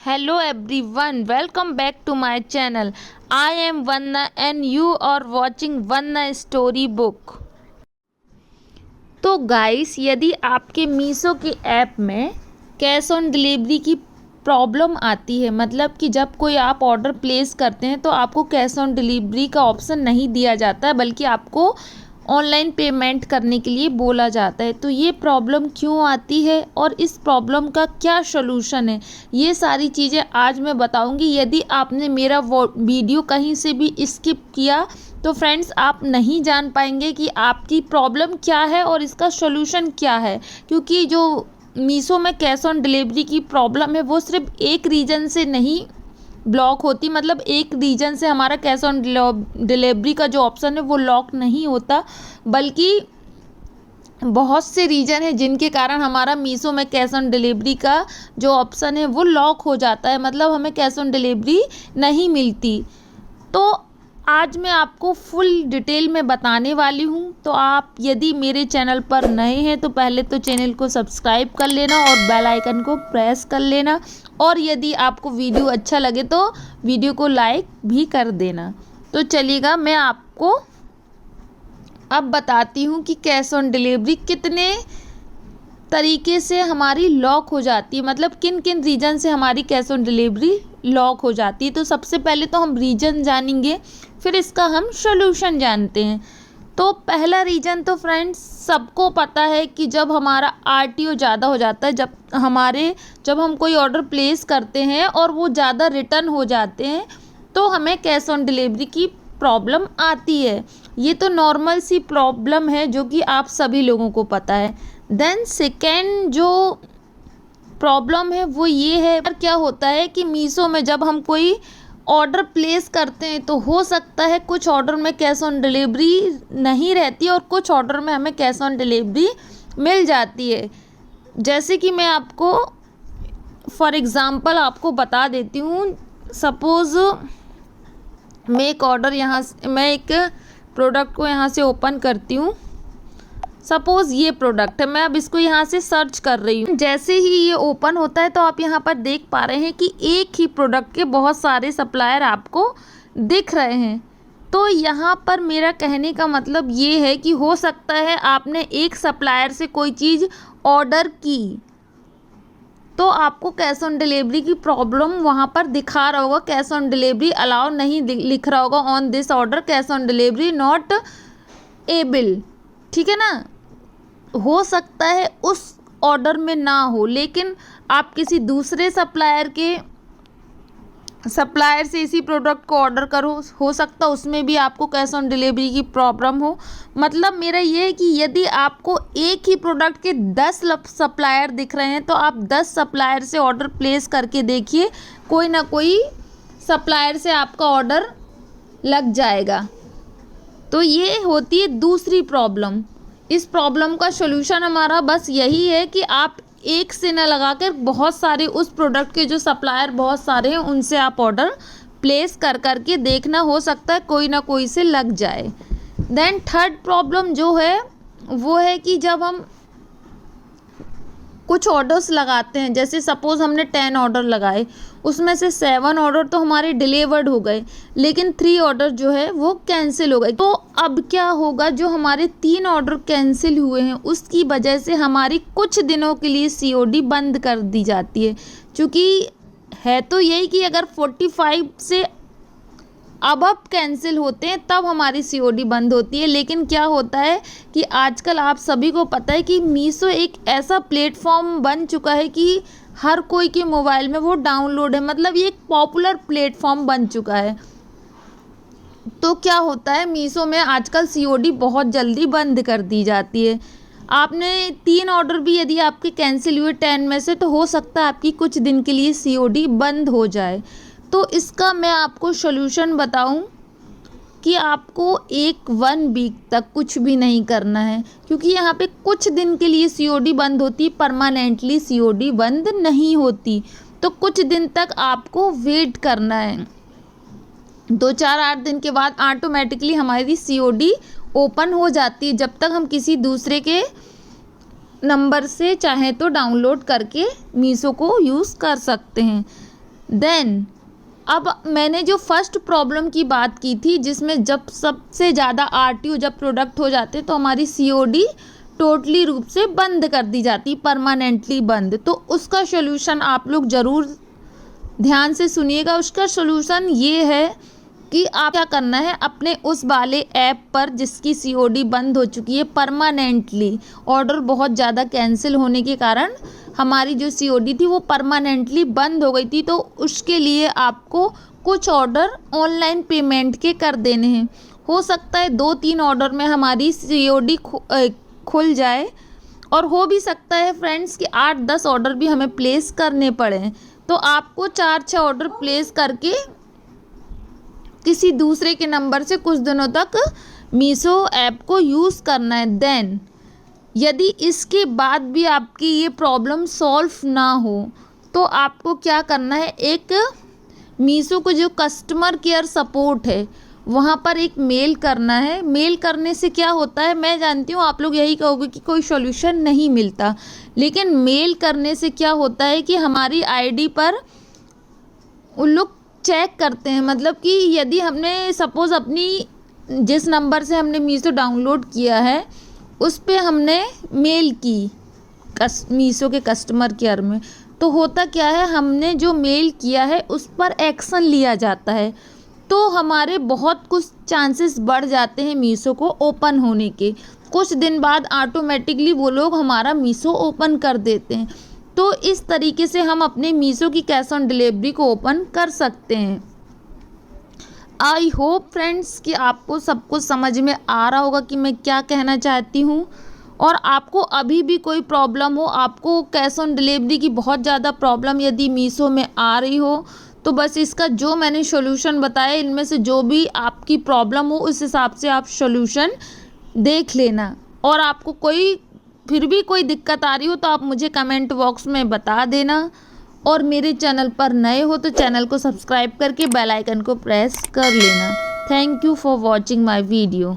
Hello everyone, welcome back to my channel. I am Vanna and you are watching Vanna Story Book. तो guys, यदि आपके मीशो के app में cash on delivery की problem आती है, मतलब कि जब कोई आप ऑर्डर प्लेस करते हैं तो आपको कैश ऑन डिलीवरी का ऑप्शन नहीं दिया जाता है, बल्कि आपको ऑनलाइन पेमेंट करने के लिए बोला जाता है। तो ये प्रॉब्लम क्यों आती है और इस प्रॉब्लम का क्या सलूशन है, ये सारी चीज़ें आज मैं बताऊंगी। यदि आपने मेरा वीडियो कहीं से भी स्किप किया तो फ्रेंड्स आप नहीं जान पाएंगे कि आपकी प्रॉब्लम क्या है और इसका सलूशन क्या है, क्योंकि जो मीशो में कैश ऑन डिलीवरी की प्रॉब्लम है वो सिर्फ एक रीज़न से नहीं ब्लॉक होती, मतलब एक रीजन से हमारा कैश ऑन डिलीवरी का जो ऑप्शन है वो लॉक नहीं होता, बल्कि बहुत से रीज़न है जिनके कारण हमारा मीशो में कैश ऑन डिलीवरी का जो ऑप्शन है वो लॉक हो जाता है, मतलब हमें कैश ऑन डिलीवरी नहीं मिलती। तो आज मैं आपको फुल डिटेल में बताने वाली हूँ। तो आप यदि मेरे चैनल पर नए हैं तो पहले तो चैनल को सब्सक्राइब कर लेना और बेल आइकन को प्रेस कर लेना, और यदि आपको वीडियो अच्छा लगे तो वीडियो को लाइक भी कर देना। तो चलिएगा, मैं आपको अब बताती हूँ कि कैश ऑन डिलीवरी कितने तरीके से हमारी लॉक हो जाती है, मतलब किन किन रीज़न से हमारी कैश ऑन डिलीवरी लॉक हो जाती है। तो सबसे पहले तो हम रीज़न जानेंगे, फिर इसका हम सॉल्यूशन जानते हैं। तो पहला रीज़न तो फ्रेंड्स सबको पता है कि जब हमारा आरटीओ ज़्यादा हो जाता है, जब हम कोई ऑर्डर प्लेस करते हैं और वो ज़्यादा रिटर्न हो जाते हैं तो हमें कैश ऑन डिलीवरी की प्रॉब्लम आती है। ये तो नॉर्मल सी प्रॉब्लम है जो कि आप सभी लोगों को पता है। देन सेकेंड जो प्रॉब्लम है वो ये है, क्या होता है कि मीशो में जब हम कोई ऑर्डर प्लेस करते हैं तो हो सकता है कुछ ऑर्डर में कैश ऑन डिलीवरी नहीं रहती और कुछ ऑर्डर में हमें कैश ऑन डिलीवरी मिल जाती है। जैसे कि मैं आपको फॉर एग्ज़ाम्पल आपको बता देती हूँ। सपोज़ मैं एक प्रोडक्ट को यहाँ से ओपन करती हूँ। सपोज़ ये प्रोडक्ट है, मैं अब इसको यहाँ से सर्च कर रही हूँ। जैसे ही ये ओपन होता है तो आप यहाँ पर देख पा रहे हैं कि एक ही प्रोडक्ट के बहुत सारे सप्लायर आपको दिख रहे हैं। तो यहाँ पर मेरा कहने का मतलब ये है कि हो सकता है आपने एक सप्लायर से कोई चीज़ ऑर्डर की तो आपको कैश ऑन डिलीवरी की प्रॉब्लम वहाँ पर दिखा रहा होगा, कैश ऑन डिलीवरी अलाउ नहीं लिख रहा होगा, on this order cash on delivery not able, ठीक है ना। हो सकता है उस ऑर्डर में ना हो, लेकिन आप किसी दूसरे सप्लायर से इसी प्रोडक्ट को ऑर्डर करो, हो सकता है उसमें भी आपको कैश ऑन डिलीवरी की प्रॉब्लम हो। मतलब मेरा ये है कि यदि आपको एक ही प्रोडक्ट के 10 सप्लायर दिख रहे हैं तो आप 10 सप्लायर से ऑर्डर प्लेस करके देखिए, कोई ना कोई सप्लायर से आपका ऑर्डर लग जाएगा। तो ये होती है दूसरी प्रॉब्लम। इस प्रॉब्लम का सॉल्यूशन हमारा बस यही है कि आप एक से न लगाकर बहुत सारे उस प्रोडक्ट के जो सप्लायर बहुत सारे हैं उनसे आप ऑर्डर प्लेस करके देखना, हो सकता है कोई ना कोई से लग जाए। देन थर्ड प्रॉब्लम जो है वो है कि जब हम कुछ ऑर्डर्स लगाते हैं, जैसे सपोज़ हमने 10 ऑर्डर लगाए, उसमें से 7 ऑर्डर तो हमारे डिलीवर्ड हो गए, लेकिन 3 ऑर्डर जो है वो कैंसिल हो गए। तो अब क्या होगा, जो हमारे 3 ऑर्डर कैंसिल हुए हैं उसकी वजह से हमारी कुछ दिनों के लिए सीओडी बंद कर दी जाती है। क्योंकि है तो यही कि अगर 45 से अब कैंसिल होते हैं तब हमारी सीओडी बंद होती है, लेकिन क्या होता है कि आजकल आप सभी को पता है कि मीशो एक ऐसा प्लेटफॉर्म बन चुका है कि हर कोई के मोबाइल में वो डाउनलोड है, मतलब ये एक पॉपुलर प्लेटफॉर्म बन चुका है। तो क्या होता है, मीशो में आजकल सीओडी बहुत जल्दी बंद कर दी जाती है। आपने 3 ऑर्डर भी यदि आपके कैंसिल हुए 10 में से, तो हो सकता है आपकी कुछ दिन के लिए सीओडी बंद हो जाए। तो इसका मैं आपको सॉल्यूशन बताऊं कि आपको 1 वीक तक कुछ भी नहीं करना है, क्योंकि यहाँ पे कुछ दिन के लिए सीओडी बंद होती, परमानेंटली सीओडी बंद नहीं होती। तो कुछ दिन तक आपको वेट करना है, 2-4-8 दिन के बाद ऑटोमेटिकली हमारी सीओडी ओपन हो जाती है, जब तक हम किसी दूसरे के नंबर से चाहे तो डाउनलोड करके मीशो को यूज़ कर सकते हैं। देन अब मैंने जो फर्स्ट प्रॉब्लम की बात की थी, जिसमें जब सबसे ज़्यादा आरटीओ जब प्रोडक्ट हो जाते तो हमारी सीओडी टोटली रूप से बंद कर दी जाती, परमानेंटली बंद। तो उसका सोल्यूशन आप लोग ज़रूर ध्यान से सुनिएगा। उसका सोल्यूशन ये है कि आप क्या करना है, अपने उस वाले ऐप पर जिसकी सीओडी बंद हो चुकी है परमानेंटली, ऑर्डर बहुत ज़्यादा कैंसिल होने के कारण हमारी जो सीओडी थी वो परमानेंटली बंद हो गई थी, तो उसके लिए आपको कुछ ऑर्डर ऑनलाइन पेमेंट के कर देने हैं। हो सकता है 2-3 ऑर्डर में हमारी सीओडी खुल जाए, और हो भी सकता है फ्रेंड्स कि 8-10 ऑर्डर भी हमें प्लेस करने पड़े। तो आपको 4-6 ऑर्डर प्लेस करके किसी दूसरे के नंबर से कुछ दिनों तक मीशो ऐप को यूज़ करना है। देन यदि इसके बाद भी आपकी ये प्रॉब्लम सॉल्व ना हो तो आपको क्या करना है, एक मीशो को जो कस्टमर केयर सपोर्ट है वहाँ पर एक मेल करना है। मेल करने से क्या होता है, मैं जानती हूँ आप लोग यही कहोगे कि कोई सॉल्यूशन नहीं मिलता, लेकिन मेल करने से क्या होता है कि हमारी आईडी पर उन लोग चेक करते हैं। मतलब कि यदि हमने सपोज़ अपनी जिस नंबर से हमने मीशो डाउनलोड किया है उस पे हमने मेल की मीशो के कस्टमर केयर में, तो होता क्या है, हमने जो मेल किया है उस पर एक्शन लिया जाता है, तो हमारे बहुत कुछ चांसेस बढ़ जाते हैं मीशो को ओपन होने के। कुछ दिन बाद ऑटोमेटिकली वो लोग हमारा मीशो ओपन कर देते हैं। तो इस तरीके से हम अपने मीशो की कैश ऑन डिलीवरी को ओपन कर सकते हैं। आई होप फ्रेंड्स कि आपको सब कुछ समझ में आ रहा होगा कि मैं क्या कहना चाहती हूँ। और आपको अभी भी कोई प्रॉब्लम हो, आपको कैश ऑन डिलीवरी की बहुत ज़्यादा प्रॉब्लम यदि मीशो में आ रही हो, तो बस इसका जो मैंने सॉल्यूशन बताया इनमें से जो भी आपकी प्रॉब्लम हो उस हिसाब से आप सॉल्यूशन देख लेना। और आपको कोई फिर भी कोई दिक्कत आ रही हो तो आप मुझे कमेंट बॉक्स में बता देना। और मेरे चैनल पर नए हो तो चैनल को सब्सक्राइब करके बेल आइकन को प्रेस कर लेना। Thank you for watching my video.